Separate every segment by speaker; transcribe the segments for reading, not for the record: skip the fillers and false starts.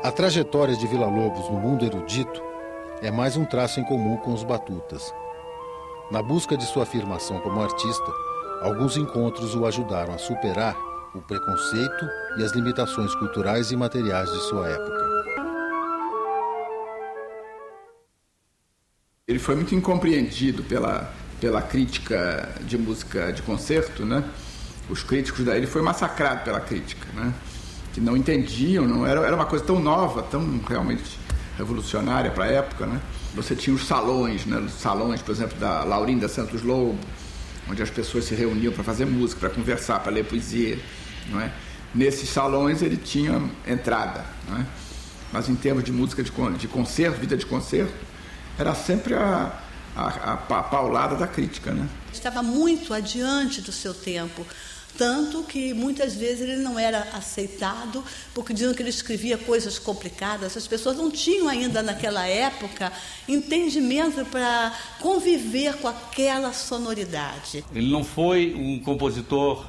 Speaker 1: A trajetória de Villa-Lobos no mundo erudito é mais um traço em comum com os batutas. Na busca de sua afirmação como artista, alguns encontros o ajudaram a superar o preconceito e as limitações culturais e materiais de sua época.
Speaker 2: Ele foi muito incompreendido pela crítica de música de concerto, né? Os críticos daí, ele foi massacrado pela crítica, né? Que não entendiam, não era uma coisa tão nova, tão realmente revolucionária para a época, né? Você tinha os salões, né? Os salões, por exemplo, da Laurinda Santos Lobo, onde as pessoas se reuniam para fazer música, para conversar, para ler poesia, não é? Nesses salões ele tinha entrada, não é? Mas em termos de música de concerto, vida de concerto, era sempre a paulada da crítica, né?
Speaker 3: Estava muito adiante do seu tempo. Tanto que muitas vezes ele não era aceitado, porque diziam que ele escrevia coisas complicadas. As pessoas não tinham ainda naquela época entendimento para conviver com aquela sonoridade.
Speaker 4: Ele não foi um compositor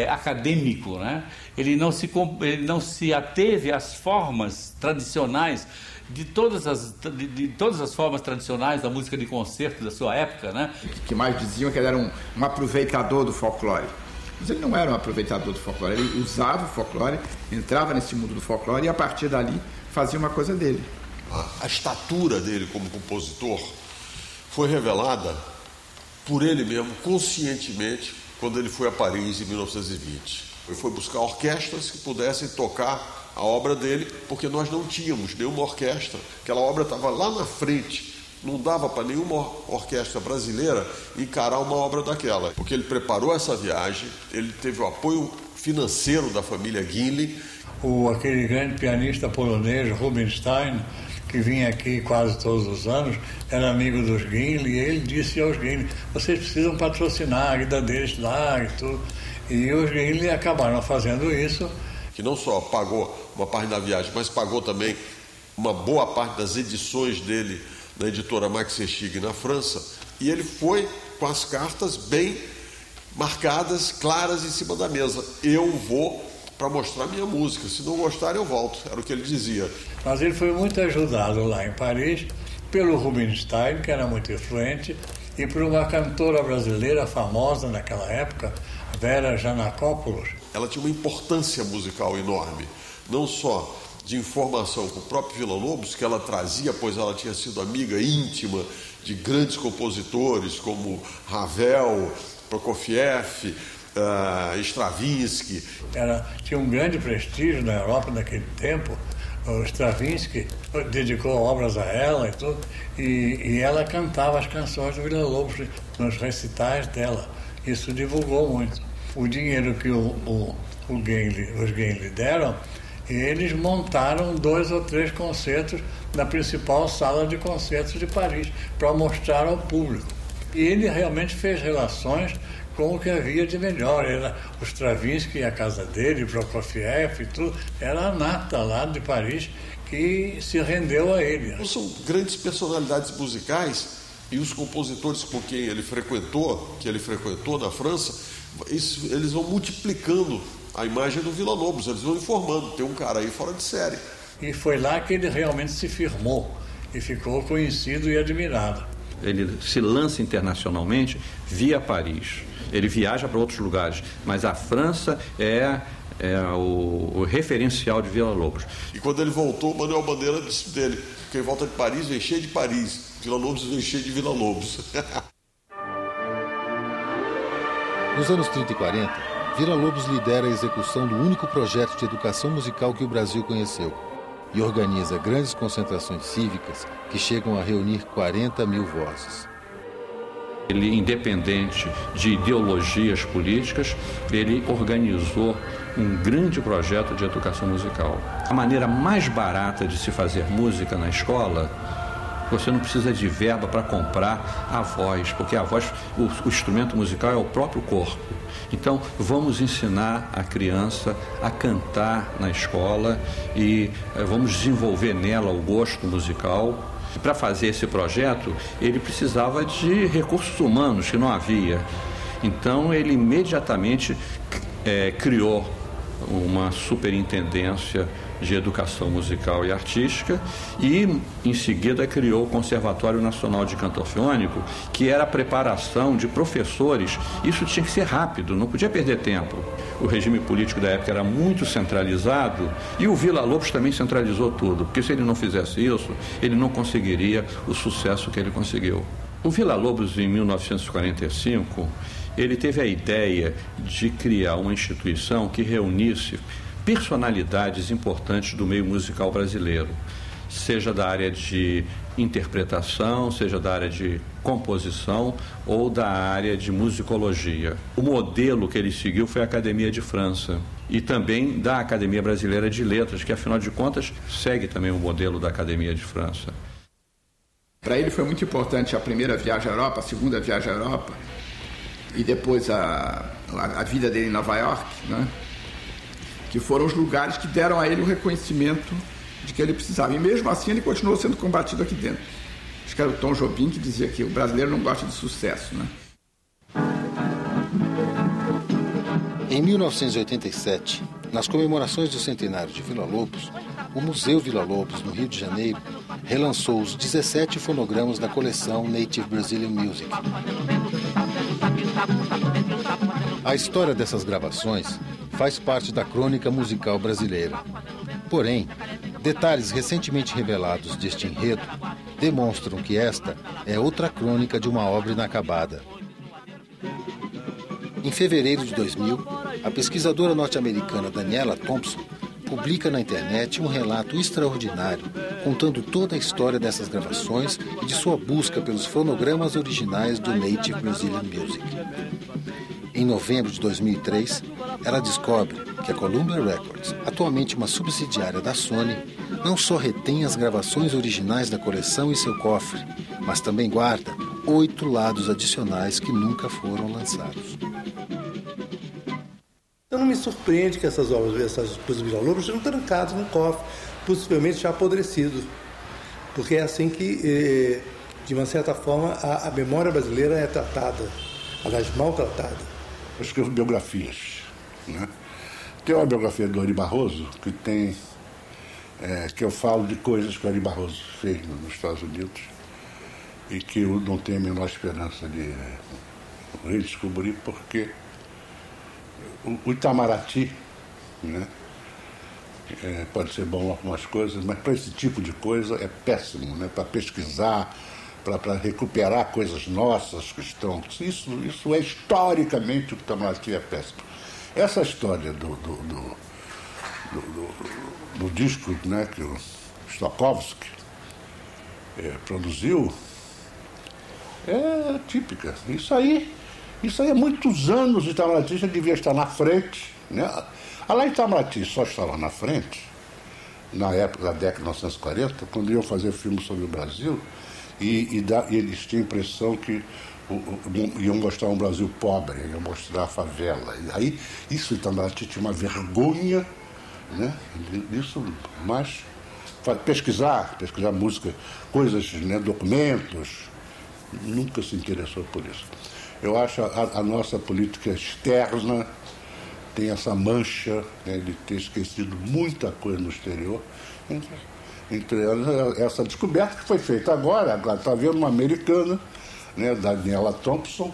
Speaker 4: acadêmico, né? Ele não se ateve às formas tradicionais de todas as formas tradicionais da música de concerto da sua época, né?
Speaker 2: Que mais diziam que ele era um aproveitador do folclore. Mas ele não era um aproveitador do folclore, ele usava o folclore, entrava nesse mundo do folclore e a partir dali fazia uma coisa dele.
Speaker 5: A estatura dele como compositor foi revelada por ele mesmo, conscientemente, quando ele foi a Paris em 1920. Ele foi buscar orquestras que pudessem tocar a obra dele, porque nós não tínhamos nenhuma orquestra, aquela obra estava lá na frente. Não dava para nenhuma orquestra brasileira encarar uma obra daquela, porque ele preparou essa viagem, ele teve o apoio financeiro da família Guinle.
Speaker 6: Aquele grande pianista polonês, Rubinstein, que vinha aqui quase todos os anos, era amigo dos Guinle, e ele disse aos Guinle, vocês precisam patrocinar a vida deles lá e tudo. E os Guinle acabaram fazendo isso.
Speaker 5: Que não só pagou uma parte da viagem, mas pagou também uma boa parte das edições dele na editora Max Echig na França, e ele foi com as cartas bem marcadas, claras em cima da mesa. Eu vou para mostrar minha música, se não gostar eu volto, era o que ele dizia.
Speaker 6: Mas ele foi muito ajudado lá em Paris pelo Rubinstein, que era muito influente, e por uma cantora brasileira famosa naquela época, Vera Janacopoulos.
Speaker 5: Ela tinha uma importância musical enorme, não só de informação com o próprio Villa-Lobos, que ela trazia, pois ela tinha sido amiga íntima de grandes compositores como Ravel, Prokofiev, Stravinsky.
Speaker 6: Ela tinha um grande prestígio na Europa naquele tempo. O Stravinsky dedicou obras a ela e tudo, e ela cantava as canções do Villa-Lobos nos recitais dela. Isso divulgou muito. O dinheiro que os Guinle deram, eles montaram 2 ou 3 concertos na principal sala de concertos de Paris para mostrar ao público. E ele realmente fez relações com o que havia de melhor. Era o Stravinsky e a casa dele, Prokofiev e tudo. Era a nata lá de Paris que se rendeu a ele.
Speaker 5: São grandes personalidades musicais, e os compositores com quem ele frequentou na França, eles vão multiplicando a imagem do Villa-Lobos, eles vão informando, tem um cara aí fora de série.
Speaker 6: E foi lá que ele realmente se firmou e ficou conhecido e admirado.
Speaker 7: Ele se lança internacionalmente via Paris, ele viaja para outros lugares, mas a França é o referencial de Villa-Lobos.
Speaker 5: E quando ele voltou, Manuel Bandeira disse dele, quem volta de Paris vem cheio de Paris, Villa-Lobos vem cheio de Villa-Lobos.
Speaker 1: Nos anos 30 e 40, Villa-Lobos lidera a execução do único projeto de educação musical que o Brasil conheceu e organiza grandes concentrações cívicas que chegam a reunir 40 mil vozes.
Speaker 7: Ele, independente de ideologias políticas, ele organizou um grande projeto de educação musical. A maneira mais barata de se fazer música na escola, você não precisa de verba para comprar a voz, porque a voz, o instrumento musical é o próprio corpo. Então, vamos ensinar a criança a cantar na escola e vamos desenvolver nela o gosto musical. Para fazer esse projeto, ele precisava de recursos humanos que não havia. Então, ele imediatamente criou uma superintendência de educação musical e artística e, em seguida, criou o Conservatório Nacional de Canto Orfeônico, que era a preparação de professores. Isso tinha que ser rápido, não podia perder tempo. O regime político da época era muito centralizado e o Villa-Lobos também centralizou tudo, porque se ele não fizesse isso, ele não conseguiria o sucesso que ele conseguiu. O Villa-Lobos, em 1945, ele teve a ideia de criar uma instituição que reunisse personalidades importantes do meio musical brasileiro, seja da área de interpretação, seja da área de composição ou da área de musicologia. O modelo que ele seguiu foi a Academia de França e também da Academia Brasileira de Letras, que, afinal de contas, segue também o modelo da Academia de França.
Speaker 2: Para ele foi muito importante a primeira viagem à Europa, a segunda viagem à Europa, e depois a vida dele em Nova York, né? Que foram os lugares que deram a ele o reconhecimento de que ele precisava. E mesmo assim ele continuou sendo combatido aqui dentro. Acho que era o Tom Jobim que dizia que o brasileiro não gosta de sucesso, né?
Speaker 1: Em 1987, nas comemorações do centenário de Villa-Lobos, o Museu Villa-Lobos, no Rio de Janeiro, relançou os 17 fonogramas da coleção Native Brazilian Music. A história dessas gravações faz parte da crônica musical brasileira. Porém, detalhes recentemente revelados deste enredo demonstram que esta é outra crônica de uma obra inacabada. Em fevereiro de 2000, a pesquisadora norte-americana Daniela Thompson publica na internet um relato extraordinário contando toda a história dessas gravações e de sua busca pelos fonogramas originais do Native Brazilian Music. Em novembro de 2003, ela descobre que a Columbia Records, atualmente uma subsidiária da Sony, não só retém as gravações originais da coleção em seu cofre, mas também guarda 8 lados adicionais que nunca foram lançados.
Speaker 8: Então não me surpreende que essas obras, essas coisas do Villa-Lobos estejam trancadas no cofre, possivelmente já apodrecido. Porque é assim que, de uma certa forma, a memória brasileira é tratada, aliás, maltratada.
Speaker 9: Eu escrevo biografias, né? Tem uma biografia do Ari Barroso que eu falo de coisas que o Ari Barroso fez nos Estados Unidos e que eu não tenho a menor esperança de redescobrir, porque o Itamaraty, né, pode ser bom em algumas coisas, mas para esse tipo de coisa é péssimo, né? Para pesquisar, para recuperar coisas nossas que estão... Isso é historicamente o Itamaraty é péssimo. Essa história do disco, né, que o Stokowski produziu é típica. Isso aí há muitos anos o Itamaraty já devia estar na frente, né? A Itamaraty só estava na frente na época da década de 1940, quando iam fazer filmes sobre o Brasil e eles tinham a impressão que iam mostrar um Brasil pobre, iam mostrar a favela. E aí, isso o Itamaraty tinha uma vergonha, né, disso, mas pesquisar música, coisas, né, documentos, nunca se interessou por isso. Eu acho a nossa política externa tem essa mancha, né, de ter esquecido muita coisa no exterior, entre elas essa descoberta que foi feita agora está vendo uma americana, né, Daniela Thompson,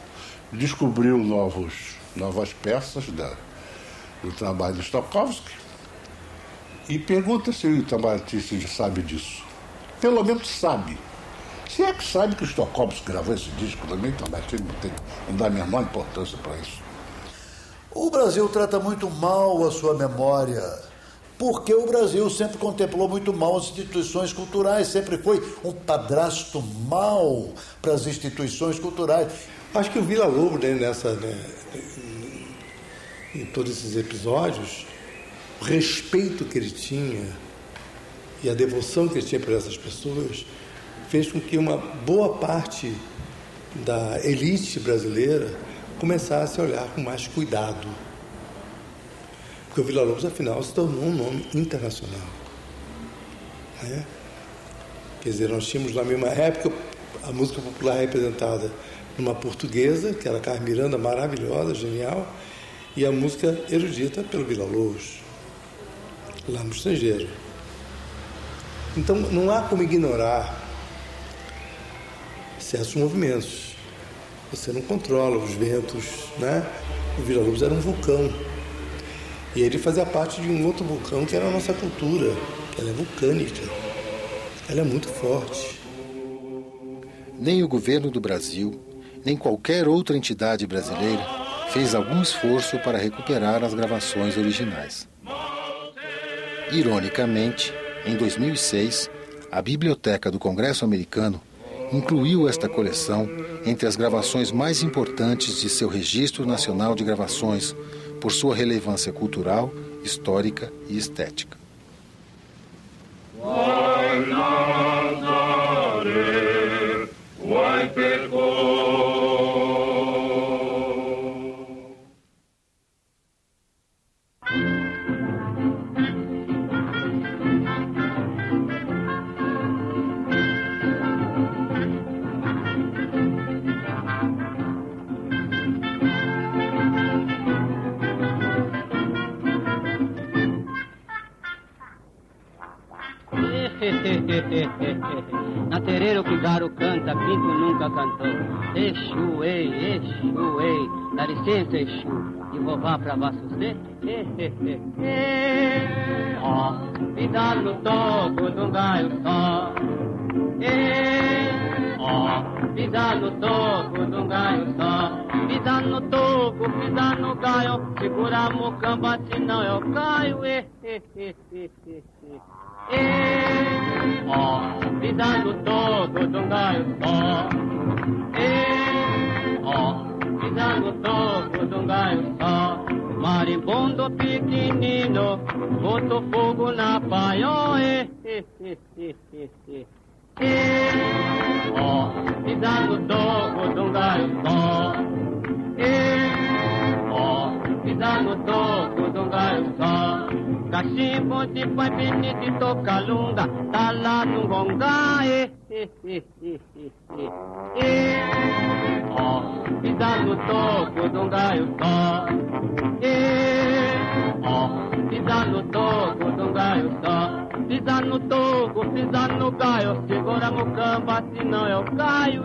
Speaker 9: descobriu novas peças do trabalho de Stokowski e pergunta se o Itamaraty sabe disso. Pelo menos sabe. Se é que sabe que o Stokowski gravou esse disco, também o Itamaraty não dá a menor importância para isso.
Speaker 10: O Brasil trata muito mal a sua memória, porque o Brasil sempre contemplou muito mal as instituições culturais, sempre foi um padrasto mau para as instituições culturais.
Speaker 8: Acho que o Villa-Lobos, em todos esses episódios, o respeito que ele tinha e a devoção que ele tinha por essas pessoas fez com que uma boa parte da elite brasileira começasse a olhar com mais cuidado. Porque o Villa-Lobos, afinal, se tornou um nome internacional. Né? Quer dizer, nós tínhamos na mesma época a música popular representada numa portuguesa, que era Carmen Miranda, maravilhosa, genial, e a música erudita pelo Villa-Lobos. lá no estrangeiro. Então, não há como ignorar certos movimentos. Você não controla os ventos, né? O Villa-Lobos era um vulcão. E ele fazia parte de um outro vulcão que era a nossa cultura. Ela é vulcânica. Ela é muito forte.
Speaker 1: Nem o governo do Brasil, nem qualquer outra entidade brasileira fez algum esforço para recuperar as gravações originais. Ironicamente, em 2006, a Biblioteca do Congresso Americano incluiu esta coleção entre as gravações mais importantes de seu Registro Nacional de Gravações, por sua relevância cultural, histórica e estética.
Speaker 11: Na terreira o Figaro canta, Pinto nunca cantou. Exu, ei, dá licença, Exu, e vou vá pra você. Ó, vida no toco de um gaio só. Ó, vida no toco de um gaio só. Vida no toco, vida no gaio, segura a mucamba, senão eu caio. Ó, vida no toco de um gaio só. Ó, vida no toco de um gaio só. Marimbondo pequenino, boto fogo na paió. Ó, vida no toco de um gaio só. Ó, vida no toco de um gaio só. Cachimbo de pai benito e tocalunga, tá lá no gongá. Ó, vida no toco de um gaio só. Ó, vida no toco de um gaio só. Pisa no toco, pisa no gaio, segura a mucamba, senão eu caio.